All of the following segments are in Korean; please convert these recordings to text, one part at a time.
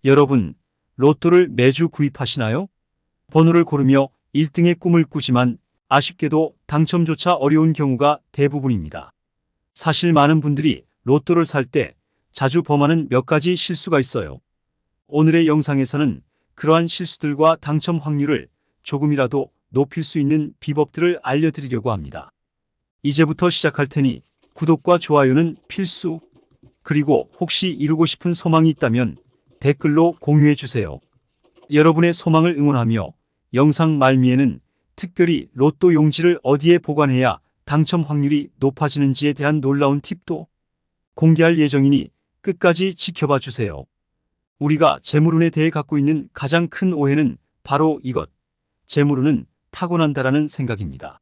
여러분, 로또를 매주 구입하시나요? 번호를 고르며 1등의 꿈을 꾸지만 아쉽게도 당첨조차 어려운 경우가 대부분입니다. 사실 많은 분들이 로또를 살 때 자주 범하는 몇 가지 실수가 있어요. 오늘의 영상에서는 그러한 실수들과 당첨 확률을 조금이라도 높일 수 있는 비법들을 알려드리려고 합니다. 이제부터 시작할 테니 구독과 좋아요는 필수. 그리고 혹시 이루고 싶은 소망이 있다면 댓글로 공유해 주세요. 여러분의 소망을 응원하며 영상 말미에는 특별히 로또 용지를 어디에 보관해야 당첨 확률이 높아지는지에 대한 놀라운 팁도 공개할 예정이니 끝까지 지켜봐 주세요. 우리가 재물운에 대해 갖고 있는 가장 큰 오해는 바로 이것, 재물운은 타고난다라는 생각입니다.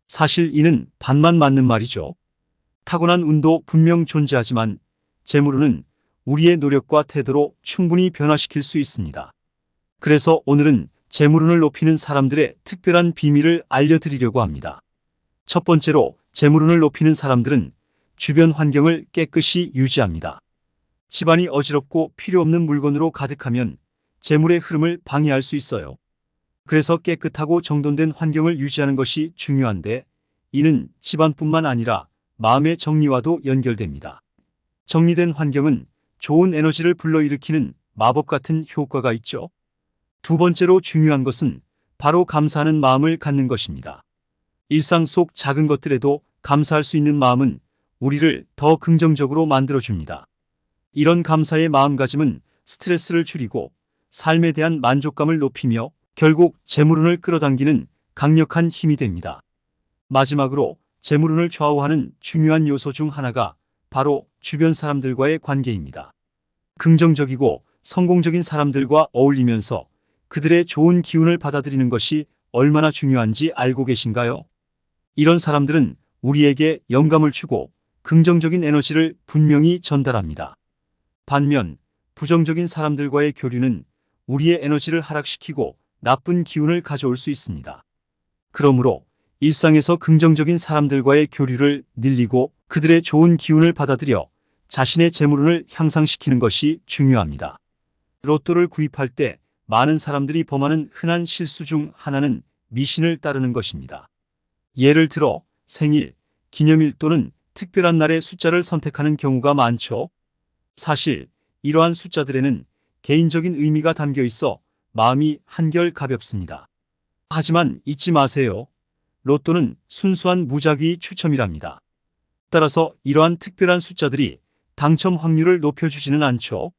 사실 이는 반만 맞는 말이죠. 타고난 운도 분명 존재하지만 재물운은 우리의 노력과 태도로 충분히 변화시킬 수 있습니다. 그래서 오늘은 재물운을 높이는 사람들의 특별한 비밀을 알려드리려고 합니다. 첫 번째로 재물운을 높이는 사람들은 주변 환경을 깨끗이 유지합니다. 집안이 어지럽고 필요 없는 물건으로 가득하면 재물의 흐름을 방해할 수 있어요. 그래서 깨끗하고 정돈된 환경을 유지하는 것이 중요한데 이는 집안뿐만 아니라 마음의 정리와도 연결됩니다. 정리된 환경은 좋은 에너지를 불러일으키는 마법 같은 효과가 있죠. 두 번째로 중요한 것은 바로 감사하는 마음을 갖는 것입니다. 일상 속 작은 것들에도 감사할 수 있는 마음은 우리를 더 긍정적으로 만들어줍니다. 이런 감사의 마음가짐은 스트레스를 줄이고 삶에 대한 만족감을 높이며 결국 재물운을 끌어당기는 강력한 힘이 됩니다. 마지막으로 재물운을 좌우하는 중요한 요소 중 하나가 바로 주변 사람들과의 관계입니다. 긍정적이고 성공적인 사람들과 어울리면서 그들의 좋은 기운을 받아들이는 것이 얼마나 중요한지 알고 계신가요? 이런 사람들은 우리에게 영감을 주고 긍정적인 에너지를 분명히 전달합니다. 반면 부정적인 사람들과의 교류는 우리의 에너지를 하락시키고 나쁜 기운을 가져올 수 있습니다. 그러므로 일상에서 긍정적인 사람들과의 교류를 늘리고 그들의 좋은 기운을 받아들여 자신의 재물운을 향상시키는 것이 중요합니다. 로또를 구입할 때 많은 사람들이 범하는 흔한 실수 중 하나는 미신을 따르는 것입니다. 예를 들어 생일, 기념일 또는 특별한 날의 숫자를 선택하는 경우가 많죠. 사실 이러한 숫자들에는 개인적인 의미가 담겨 있어 마음이 한결 가볍습니다. 하지만 잊지 마세요. 로또는 순수한 무작위 추첨이랍니다. 따라서 이러한 특별한 숫자들이 당첨 확률을 높여주지는 않죠.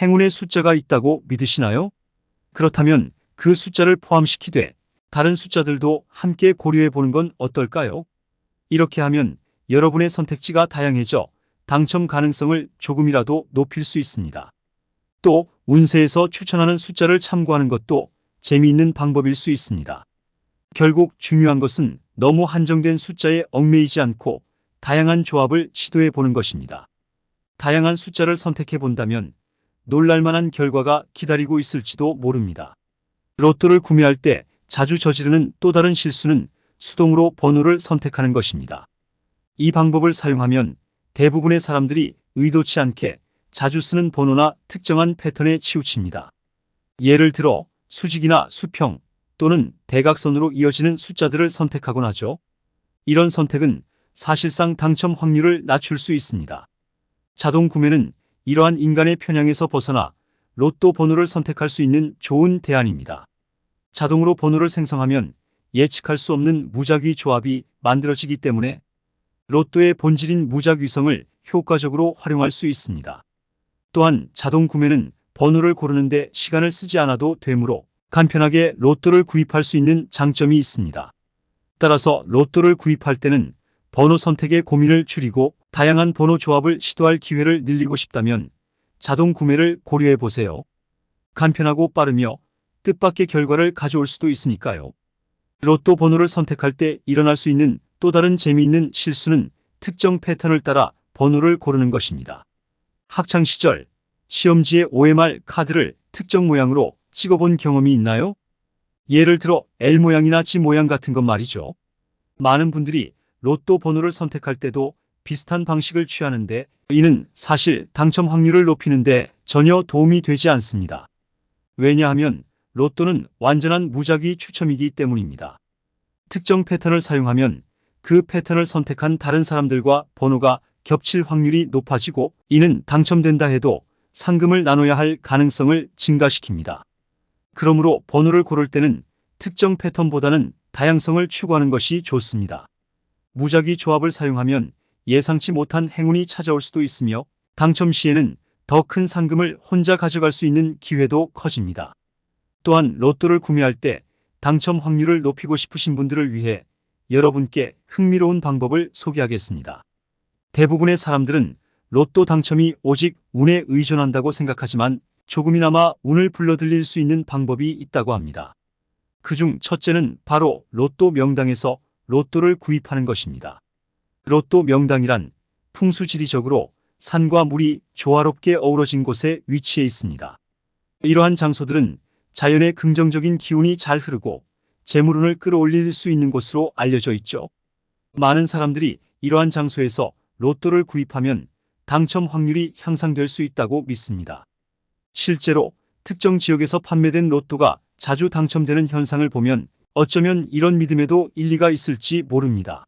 행운의 숫자가 있다고 믿으시나요? 그렇다면 그 숫자를 포함시키되 다른 숫자들도 함께 고려해 보는 건 어떨까요? 이렇게 하면 여러분의 선택지가 다양해져 당첨 가능성을 조금이라도 높일 수 있습니다. 또 운세에서 추천하는 숫자를 참고하는 것도 재미있는 방법일 수 있습니다. 결국 중요한 것은 너무 한정된 숫자에 얽매이지 않고 다양한 조합을 시도해 보는 것입니다. 다양한 숫자를 선택해 본다면 놀랄만한 결과가 기다리고 있을지도 모릅니다. 로또를 구매할 때 자주 저지르는 또 다른 실수는 수동으로 번호를 선택하는 것입니다. 이 방법을 사용하면 대부분의 사람들이 의도치 않게 자주 쓰는 번호나 특정한 패턴에 치우칩니다. 예를 들어 수직이나 수평 또는 대각선으로 이어지는 숫자들을 선택하곤 하죠. 이런 선택은 사실상 당첨 확률을 낮출 수 있습니다. 자동 구매는 이러한 인간의 편향에서 벗어나 로또 번호를 선택할 수 있는 좋은 대안입니다. 자동으로 번호를 생성하면 예측할 수 없는 무작위 조합이 만들어지기 때문에 로또의 본질인 무작위성을 효과적으로 활용할 수 있습니다. 또한 자동 구매는 번호를 고르는데 시간을 쓰지 않아도 되므로 간편하게 로또를 구입할 수 있는 장점이 있습니다. 따라서 로또를 구입할 때는 번호 선택의 고민을 줄이고 다양한 번호 조합을 시도할 기회를 늘리고 싶다면 자동 구매를 고려해 보세요. 간편하고 빠르며 뜻밖의 결과를 가져올 수도 있으니까요. 로또 번호를 선택할 때 일어날 수 있는 또 다른 재미있는 실수는 특정 패턴을 따라 번호를 고르는 것입니다. 학창시절 시험지에 OMR 카드를 특정 모양으로 찍어본 경험이 있나요? 예를 들어 L 모양이나 G 모양 같은 것 말이죠. 많은 분들이 로또 번호를 선택할 때도 비슷한 방식을 취하는데 이는 사실 당첨 확률을 높이는데 전혀 도움이 되지 않습니다. 왜냐하면 로또는 완전한 무작위 추첨이기 때문입니다. 특정 패턴을 사용하면 그 패턴을 선택한 다른 사람들과 번호가 겹칠 확률이 높아지고, 이는 당첨된다 해도 상금을 나눠야 할 가능성을 증가시킵니다. 그러므로 번호를 고를 때는 특정 패턴보다는 다양성을 추구하는 것이 좋습니다. 무작위 조합을 사용하면 예상치 못한 행운이 찾아올 수도 있으며, 당첨 시에는 더 큰 상금을 혼자 가져갈 수 있는 기회도 커집니다. 또한 로또를 구매할 때 당첨 확률을 높이고 싶으신 분들을 위해 여러분께 흥미로운 방법을 소개하겠습니다. 대부분의 사람들은 로또 당첨이 오직 운에 의존한다고 생각하지만, 조금이나마 운을 불러들일 수 있는 방법이 있다고 합니다. 그중 첫째는 바로 로또 명당에서 로또를 구입하는 것입니다. 로또 명당이란 풍수지리적으로 산과 물이 조화롭게 어우러진 곳에 위치해 있습니다. 이러한 장소들은 자연의 긍정적인 기운이 잘 흐르고 재물운을 끌어올릴 수 있는 곳으로 알려져 있죠. 많은 사람들이 이러한 장소에서 로또를 구입하면 당첨 확률이 향상될 수 있다고 믿습니다. 실제로 특정 지역에서 판매된 로또가 자주 당첨되는 현상을 보면 어쩌면 이런 믿음에도 일리가 있을지 모릅니다.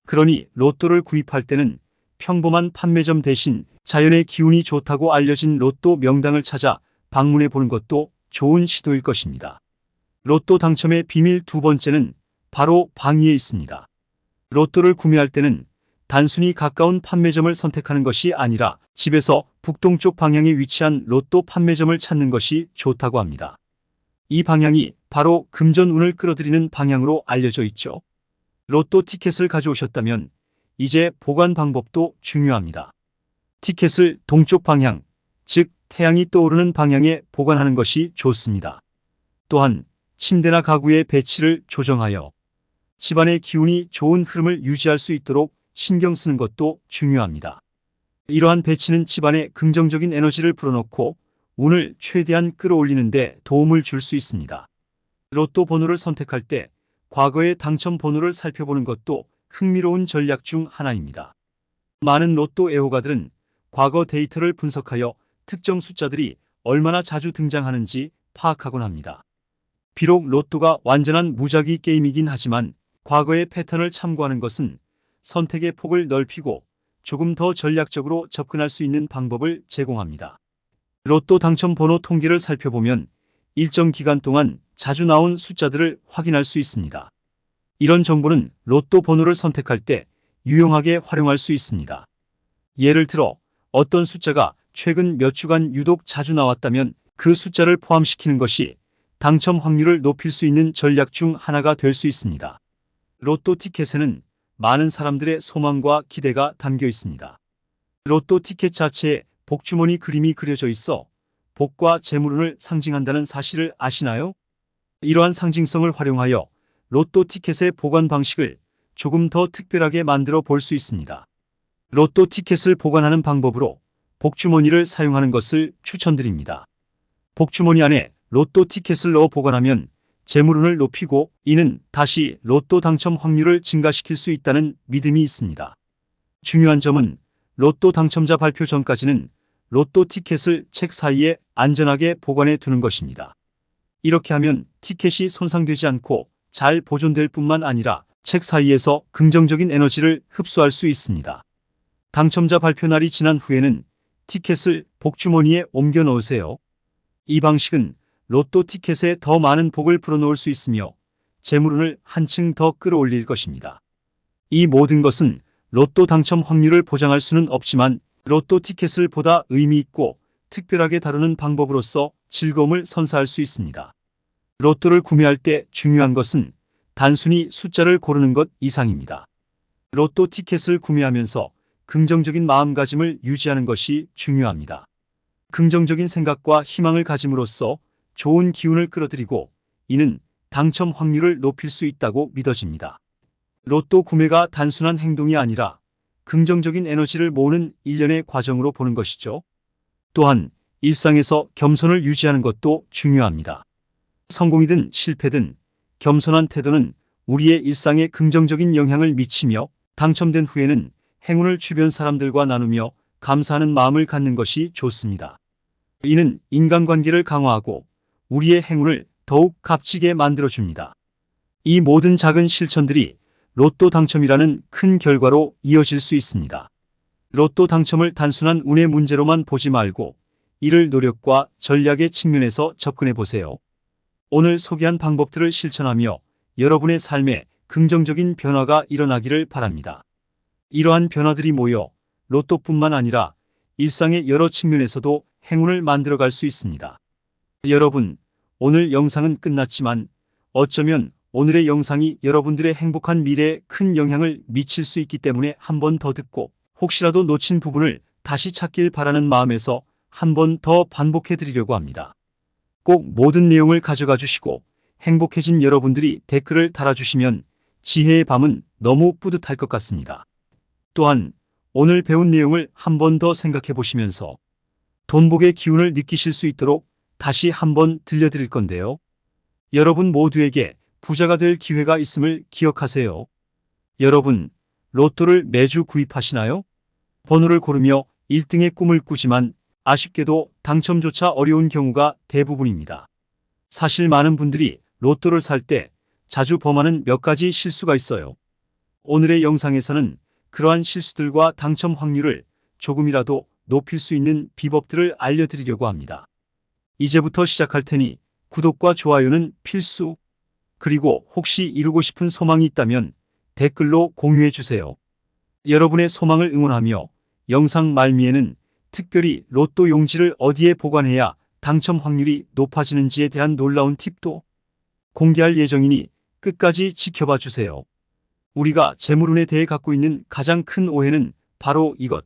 그러니 로또를 구입할 때는 평범한 판매점 대신 자연의 기운이 좋다고 알려진 로또 명당을 찾아 방문해 보는 것도 좋은 시도일 것입니다. 로또 당첨의 비밀 두 번째는 바로 방위에 있습니다. 로또를 구매할 때는 단순히 가까운 판매점을 선택하는 것이 아니라 집에서 북동쪽 방향에 위치한 로또 판매점을 찾는 것이 좋다고 합니다. 이 방향이 바로 금전운을 끌어들이는 방향으로 알려져 있죠. 로또 티켓을 가져오셨다면 이제 보관 방법도 중요합니다. 티켓을 동쪽 방향, 즉 태양이 떠오르는 방향에 보관하는 것이 좋습니다. 또한 침대나 가구의 배치를 조정하여 집안의 기운이 좋은 흐름을 유지할 수 있도록 신경 쓰는 것도 중요합니다. 이러한 배치는 집안에 긍정적인 에너지를 불어넣고 운을 최대한 끌어올리는 데 도움을 줄 수 있습니다. 로또 번호를 선택할 때 과거의 당첨 번호를 살펴보는 것도 흥미로운 전략 중 하나입니다. 많은 로또 애호가들은 과거 데이터를 분석하여 특정 숫자들이 얼마나 자주 등장하는지 파악하곤 합니다. 비록 로또가 완전한 무작위 게임이긴 하지만 과거의 패턴을 참고하는 것은 선택의 폭을 넓히고 조금 더 전략적으로 접근할 수 있는 방법을 제공합니다. 로또 당첨 번호 통계를 살펴보면 일정 기간 동안 자주 나온 숫자들을 확인할 수 있습니다. 이런 정보는 로또 번호를 선택할 때 유용하게 활용할 수 있습니다. 예를 들어 어떤 숫자가 최근 몇 주간 유독 자주 나왔다면 그 숫자를 포함시키는 것이 당첨 확률을 높일 수 있는 전략 중 하나가 될 수 있습니다. 로또 티켓에는 많은 사람들의 소망과 기대가 담겨 있습니다. 로또 티켓 자체에 복주머니 그림이 그려져 있어 복과 재물운을 상징한다는 사실을 아시나요? 이러한 상징성을 활용하여 로또 티켓의 보관 방식을 조금 더 특별하게 만들어 볼 수 있습니다. 로또 티켓을 보관하는 방법으로 복주머니를 사용하는 것을 추천드립니다. 복주머니 안에 로또 티켓을 넣어 보관하면 재물운을 높이고, 이는 다시 로또 당첨 확률을 증가시킬 수 있다는 믿음이 있습니다. 중요한 점은 로또 당첨자 발표 전까지는 로또 티켓을 책 사이에 안전하게 보관해 두는 것입니다. 이렇게 하면 티켓이 손상되지 않고 잘 보존될 뿐만 아니라 책 사이에서 긍정적인 에너지를 흡수할 수 있습니다. 당첨자 발표 날이 지난 후에는 티켓을 복주머니에 옮겨 넣으세요. 이 방식은 로또 티켓에 더 많은 복을 불어넣을 수 있으며 재물운을 한층 더 끌어올릴 것입니다. 이 모든 것은 로또 당첨 확률을 보장할 수는 없지만 로또 티켓을 보다 의미 있고 특별하게 다루는 방법으로서 즐거움을 선사할 수 있습니다. 로또를 구매할 때 중요한 것은 단순히 숫자를 고르는 것 이상입니다. 로또 티켓을 구매하면서 긍정적인 마음가짐을 유지하는 것이 중요합니다. 긍정적인 생각과 희망을 가짐으로써 좋은 기운을 끌어들이고, 이는 당첨 확률을 높일 수 있다고 믿어집니다. 로또 구매가 단순한 행동이 아니라 긍정적인 에너지를 모으는 일련의 과정으로 보는 것이죠. 또한 일상에서 겸손을 유지하는 것도 중요합니다. 성공이든 실패든 겸손한 태도는 우리의 일상에 긍정적인 영향을 미치며, 당첨된 후에는 행운을 주변 사람들과 나누며 감사하는 마음을 갖는 것이 좋습니다. 이는 인간관계를 강화하고 우리의 행운을 더욱 값지게 만들어줍니다. 이 모든 작은 실천들이 로또 당첨이라는 큰 결과로 이어질 수 있습니다. 로또 당첨을 단순한 운의 문제로만 보지 말고 이를 노력과 전략의 측면에서 접근해 보세요. 오늘 소개한 방법들을 실천하며 여러분의 삶에 긍정적인 변화가 일어나기를 바랍니다. 이러한 변화들이 모여 로또뿐만 아니라 일상의 여러 측면에서도 행운을 만들어갈 수 있습니다. 여러분, 오늘 영상은 끝났지만 어쩌면 오늘의 영상이 여러분들의 행복한 미래에 큰 영향을 미칠 수 있기 때문에 한 번 더 듣고 혹시라도 놓친 부분을 다시 찾길 바라는 마음에서 한 번 더 반복해 드리려고 합니다. 꼭 모든 내용을 가져가 주시고 행복해진 여러분들이 댓글을 달아주시면 지혜의 밤은 너무 뿌듯할 것 같습니다. 또한 오늘 배운 내용을 한 번 더 생각해 보시면서 돈복의 기운을 느끼실 수 있도록 다시 한번 들려드릴 건데요. 여러분 모두에게 부자가 될 기회가 있음을 기억하세요. 여러분, 로또를 매주 구입하시나요? 번호를 고르며 1등의 꿈을 꾸지만 아쉽게도 당첨조차 어려운 경우가 대부분입니다. 사실 많은 분들이 로또를 살 때 자주 범하는 몇 가지 실수가 있어요. 오늘의 영상에서는 그러한 실수들과 당첨 확률을 조금이라도 높일 수 있는 비법들을 알려드리려고 합니다. 이제부터 시작할 테니 구독과 좋아요는 필수. 그리고 혹시 이루고 싶은 소망이 있다면 댓글로 공유해 주세요. 여러분의 소망을 응원하며 영상 말미에는 특별히 로또 용지를 어디에 보관해야 당첨 확률이 높아지는지에 대한 놀라운 팁도 공개할 예정이니 끝까지 지켜봐 주세요. 우리가 재물운에 대해 갖고 있는 가장 큰 오해는 바로 이것,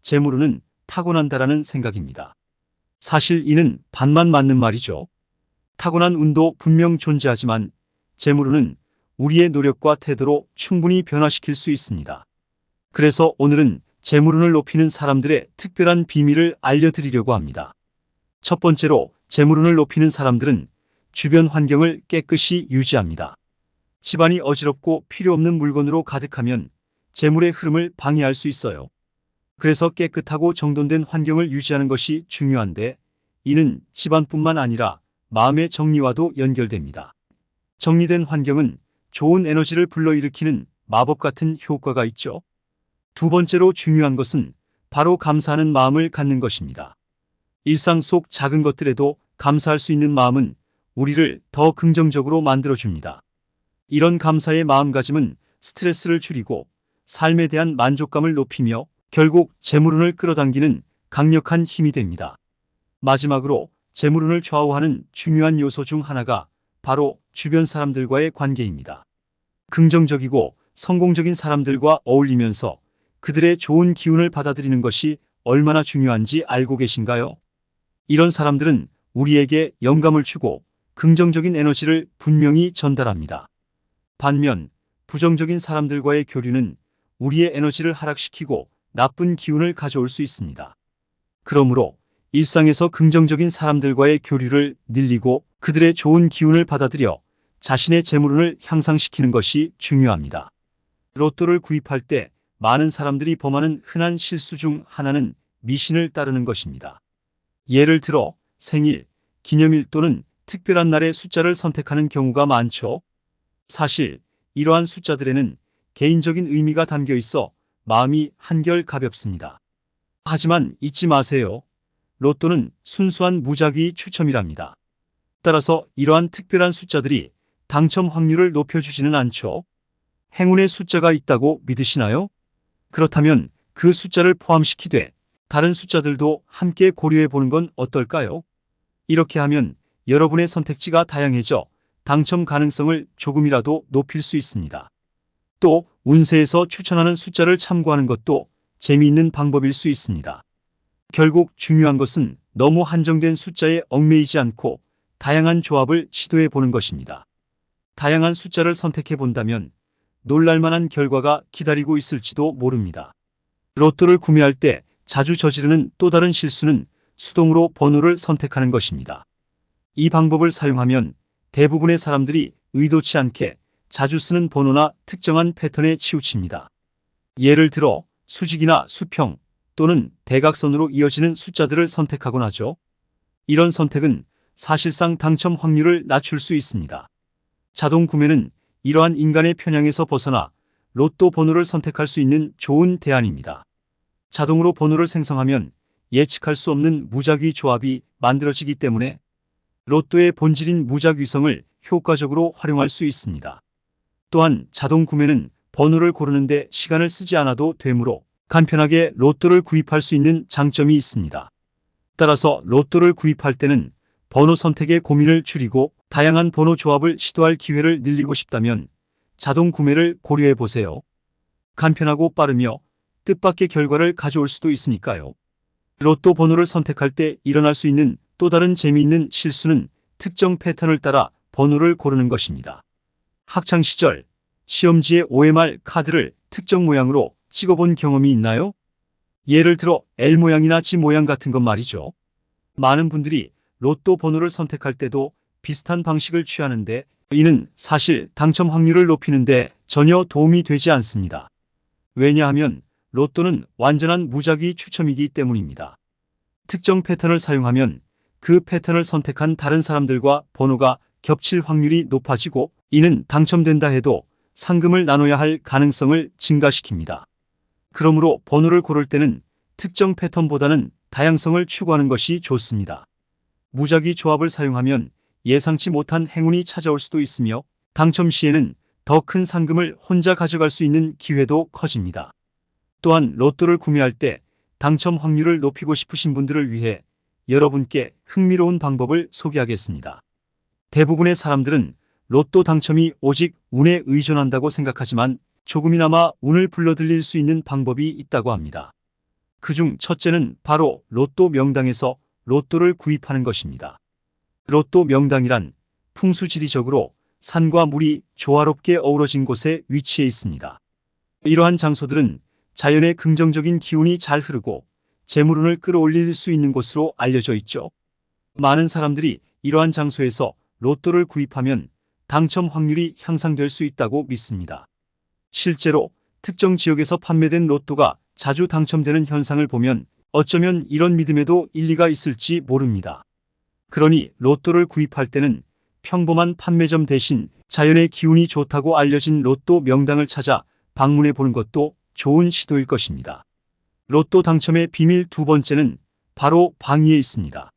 재물운은 타고난다라는 생각입니다. 사실 이는 반만 맞는 말이죠. 타고난 운도 분명 존재하지만 재물운은 우리의 노력과 태도로 충분히 변화시킬 수 있습니다. 그래서 오늘은 재물운을 높이는 사람들의 특별한 비밀을 알려드리려고 합니다. 첫 번째로 재물운을 높이는 사람들은 주변 환경을 깨끗이 유지합니다. 집안이 어지럽고 필요 없는 물건으로 가득하면 재물의 흐름을 방해할 수 있어요. 그래서 깨끗하고 정돈된 환경을 유지하는 것이 중요한데 이는 집안뿐만 아니라 마음의 정리와도 연결됩니다. 정리된 환경은 좋은 에너지를 불러일으키는 마법 같은 효과가 있죠. 두 번째로 중요한 것은 바로 감사하는 마음을 갖는 것입니다. 일상 속 작은 것들에도 감사할 수 있는 마음은 우리를 더 긍정적으로 만들어줍니다. 이런 감사의 마음가짐은 스트레스를 줄이고 삶에 대한 만족감을 높이며 결국 재물운을 끌어당기는 강력한 힘이 됩니다. 마지막으로 재물운을 좌우하는 중요한 요소 중 하나가 바로 주변 사람들과의 관계입니다. 긍정적이고 성공적인 사람들과 어울리면서 그들의 좋은 기운을 받아들이는 것이 얼마나 중요한지 알고 계신가요? 이런 사람들은 우리에게 영감을 주고 긍정적인 에너지를 분명히 전달합니다. 반면 부정적인 사람들과의 교류는 우리의 에너지를 하락시키고 나쁜 기운을 가져올 수 있습니다. 그러므로 일상에서 긍정적인 사람들과의 교류를 늘리고 그들의 좋은 기운을 받아들여 자신의 재물운을 향상시키는 것이 중요합니다. 로또를 구입할 때 많은 사람들이 범하는 흔한 실수 중 하나는 미신을 따르는 것입니다. 예를 들어 생일, 기념일 또는 특별한 날의 숫자를 선택하는 경우가 많죠. 사실 이러한 숫자들에는 개인적인 의미가 담겨 있어 마음이 한결 가볍습니다. 하지만 잊지 마세요. 로또는 순수한 무작위 추첨이랍니다. 따라서 이러한 특별한 숫자들이 당첨 확률을 높여주지는 않죠. 행운의 숫자가 있다고 믿으시나요? 그렇다면 그 숫자를 포함시키되 다른 숫자들도 함께 고려해 보는 건 어떨까요? 이렇게 하면 여러분의 선택지가 다양해져 당첨 가능성을 조금이라도 높일 수 있습니다. 또 운세에서 추천하는 숫자를 참고하는 것도 재미있는 방법일 수 있습니다. 결국 중요한 것은 너무 한정된 숫자에 얽매이지 않고 다양한 조합을 시도해 보는 것입니다. 다양한 숫자를 선택해 본다면 놀랄만한 결과가 기다리고 있을지도 모릅니다. 로또를 구매할 때 자주 저지르는 또 다른 실수는 수동으로 번호를 선택하는 것입니다. 이 방법을 사용하면 대부분의 사람들이 의도치 않게 자주 쓰는 번호나 특정한 패턴에 치우칩니다. 예를 들어 수직이나 수평 또는 대각선으로 이어지는 숫자들을 선택하곤 하죠. 이런 선택은 사실상 당첨 확률을 낮출 수 있습니다. 자동 구매는 이러한 인간의 편향에서 벗어나 로또 번호를 선택할 수 있는 좋은 대안입니다. 자동으로 번호를 생성하면 예측할 수 없는 무작위 조합이 만들어지기 때문에 로또의 본질인 무작위성을 효과적으로 활용할 수 있습니다. 또한 자동 구매는 번호를 고르는데 시간을 쓰지 않아도 되므로 간편하게 로또를 구입할 수 있는 장점이 있습니다. 따라서 로또를 구입할 때는 번호 선택의 고민을 줄이고 다양한 번호 조합을 시도할 기회를 늘리고 싶다면 자동 구매를 고려해 보세요. 간편하고 빠르며 뜻밖의 결과를 가져올 수도 있으니까요. 로또 번호를 선택할 때 일어날 수 있는 또 다른 재미있는 실수는 특정 패턴을 따라 번호를 고르는 것입니다. 학창 시절 시험지에 OMR 카드를 특정 모양으로 찍어본 경험이 있나요? 예를 들어 L 모양이나 G 모양 같은 것 말이죠. 많은 분들이 로또 번호를 선택할 때도 비슷한 방식을 취하는데 이는 사실 당첨 확률을 높이는데 전혀 도움이 되지 않습니다. 왜냐하면 로또는 완전한 무작위 추첨이기 때문입니다. 특정 패턴을 사용하면 그 패턴을 선택한 다른 사람들과 번호가 겹칠 확률이 높아지고 이는 당첨된다 해도 상금을 나눠야 할 가능성을 증가시킵니다. 그러므로 번호를 고를 때는 특정 패턴보다는 다양성을 추구하는 것이 좋습니다. 무작위 조합을 사용하면 예상치 못한 행운이 찾아올 수도 있으며 당첨 시에는 더 큰 상금을 혼자 가져갈 수 있는 기회도 커집니다. 또한 로또를 구매할 때 당첨 확률을 높이고 싶으신 분들을 위해 여러분께 흥미로운 방법을 소개하겠습니다. 대부분의 사람들은 로또 당첨이 오직 운에 의존한다고 생각하지만 조금이나마 운을 불러들일 수 있는 방법이 있다고 합니다. 그중 첫째는 바로 로또 명당에서 로또를 구입하는 것입니다. 로또 명당이란 풍수지리적으로 산과 물이 조화롭게 어우러진 곳에 위치해 있습니다. 이러한 장소들은 자연의 긍정적인 기운이 잘 흐르고 재물운을 끌어올릴 수 있는 곳으로 알려져 있죠. 많은 사람들이 이러한 장소에서 로또를 구입하면 당첨 확률이 향상될 수 있다고 믿습니다. 실제로 특정 지역에서 판매된 로또가 자주 당첨되는 현상을 보면 어쩌면 이런 믿음에도 일리가 있을지 모릅니다. 그러니 로또를 구입할 때는 평범한 판매점 대신 자연의 기운이 좋다고 알려진 로또 명당을 찾아 방문해 보는 것도 좋은 시도일 것입니다. 로또 당첨의 비밀 두 번째는 바로 방위에 있습니다.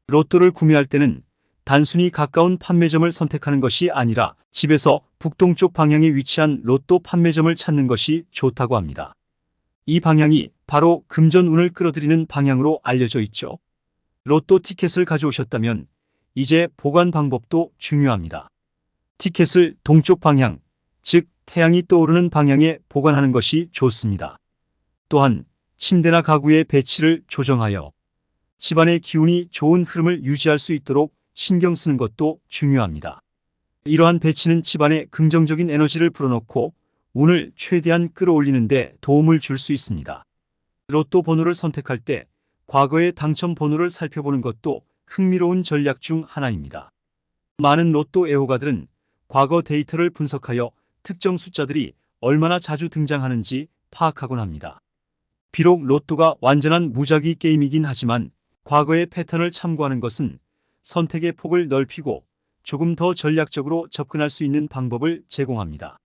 로또를 구매할 때는 단순히 가까운 판매점을 선택하는 것이 아니라 집에서 북동쪽 방향에 위치한 로또 판매점을 찾는 것이 좋다고 합니다. 이 방향이 바로 금전운을 끌어들이는 방향으로 알려져 있죠. 로또 티켓을 가져오셨다면 이제 보관 방법도 중요합니다. 티켓을 동쪽 방향, 즉 태양이 떠오르는 방향에 보관하는 것이 좋습니다. 또한 침대나 가구의 배치를 조정하여 집안의 기운이 좋은 흐름을 유지할 수 있도록 신경 쓰는 것도 중요합니다. 이러한 배치는 집안에 긍정적인 에너지를 불어넣고 운을 최대한 끌어올리는 데 도움을 줄 수 있습니다. 로또 번호를 선택할 때 과거의 당첨 번호를 살펴보는 것도 흥미로운 전략 중 하나입니다. 많은 로또 애호가들은 과거 데이터를 분석하여 특정 숫자들이 얼마나 자주 등장하는지 파악하곤 합니다. 비록 로또가 완전한 무작위 게임이긴 하지만 과거의 패턴을 참고하는 것은 선택의 폭을 넓히고 조금 더 전략적으로 접근할 수 있는 방법을 제공합니다.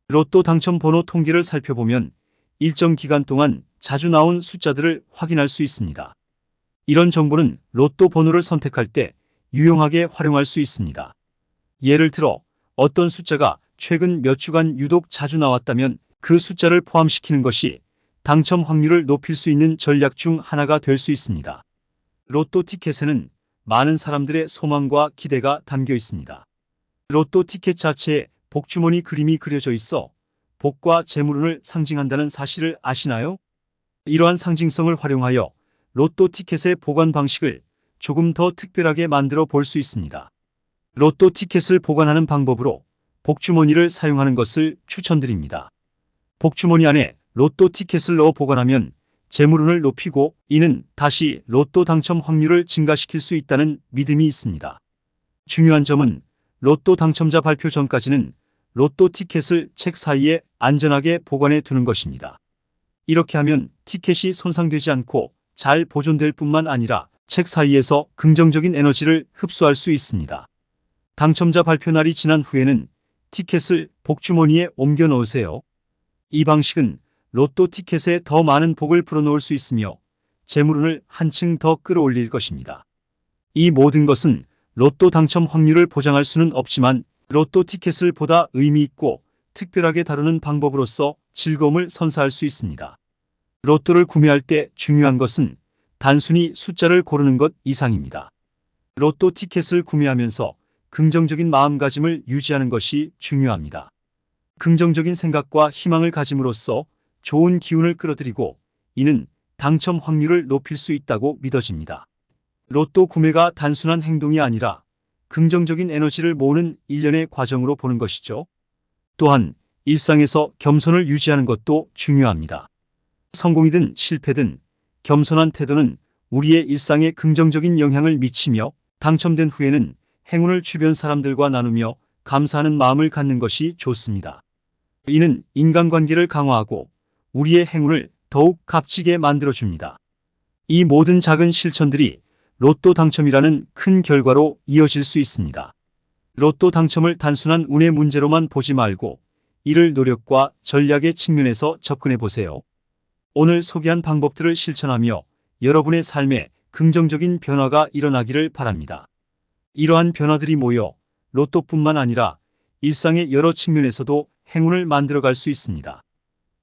로또 당첨 번호 통계를 살펴보면 일정 기간 동안 자주 나온 숫자들을 확인할 수 있습니다. 이런 정보는 로또 번호를 선택할 때 유용하게 활용할 수 있습니다. 예를 들어 어떤 숫자가 최근 몇 주간 유독 자주 나왔다면 그 숫자를 포함시키는 것이 당첨 확률을 높일 수 있는 전략 중 하나가 될 수 있습니다. 로또 티켓에는 많은 사람들의 소망과 기대가 담겨 있습니다. 로또 티켓 자체에 복주머니 그림이 그려져 있어 복과 재물운을 상징한다는 사실을 아시나요? 이러한 상징성을 활용하여 로또 티켓의 보관 방식을 조금 더 특별하게 만들어 볼 수 있습니다. 로또 티켓을 보관하는 방법으로 복주머니를 사용하는 것을 추천드립니다. 복주머니 안에 로또 티켓을 넣어 보관하면 재물운을 높이고 이는 다시 로또 당첨 확률을 증가시킬 수 있다는 믿음이 있습니다. 중요한 점은 로또 당첨자 발표 전까지는 로또 티켓을 책 사이에 안전하게 보관해 두는 것입니다. 이렇게 하면 티켓이 손상되지 않고 잘 보존될 뿐만 아니라 책 사이에서 긍정적인 에너지를 흡수할 수 있습니다. 당첨자 발표 날이 지난 후에는 티켓을 복주머니에 옮겨 넣으세요. 이 방식은 로또 티켓에 더 많은 복을 불어넣을 수 있으며 재물운을 한층 더 끌어올릴 것입니다. 이 모든 것은 로또 당첨 확률을 보장할 수는 없지만 로또 티켓을 보다 의미 있고 특별하게 다루는 방법으로서 즐거움을 선사할 수 있습니다. 로또를 구매할 때 중요한 것은 단순히 숫자를 고르는 것 이상입니다. 로또 티켓을 구매하면서 긍정적인 마음가짐을 유지하는 것이 중요합니다. 긍정적인 생각과 희망을 가짐으로써 좋은 기운을 끌어들이고 이는 당첨 확률을 높일 수 있다고 믿어집니다. 로또 구매가 단순한 행동이 아니라 긍정적인 에너지를 모으는 일련의 과정으로 보는 것이죠. 또한 일상에서 겸손을 유지하는 것도 중요합니다. 성공이든 실패든 겸손한 태도는 우리의 일상에 긍정적인 영향을 미치며 당첨된 후에는 행운을 주변 사람들과 나누며 감사하는 마음을 갖는 것이 좋습니다. 이는 인간관계를 강화하고 우리의 행운을 더욱 값지게 만들어줍니다. 이 모든 작은 실천들이 로또 당첨이라는 큰 결과로 이어질 수 있습니다. 로또 당첨을 단순한 운의 문제로만 보지 말고 이를 노력과 전략의 측면에서 접근해 보세요. 오늘 소개한 방법들을 실천하며 여러분의 삶에 긍정적인 변화가 일어나기를 바랍니다. 이러한 변화들이 모여 로또뿐만 아니라 일상의 여러 측면에서도 행운을 만들어갈 수 있습니다.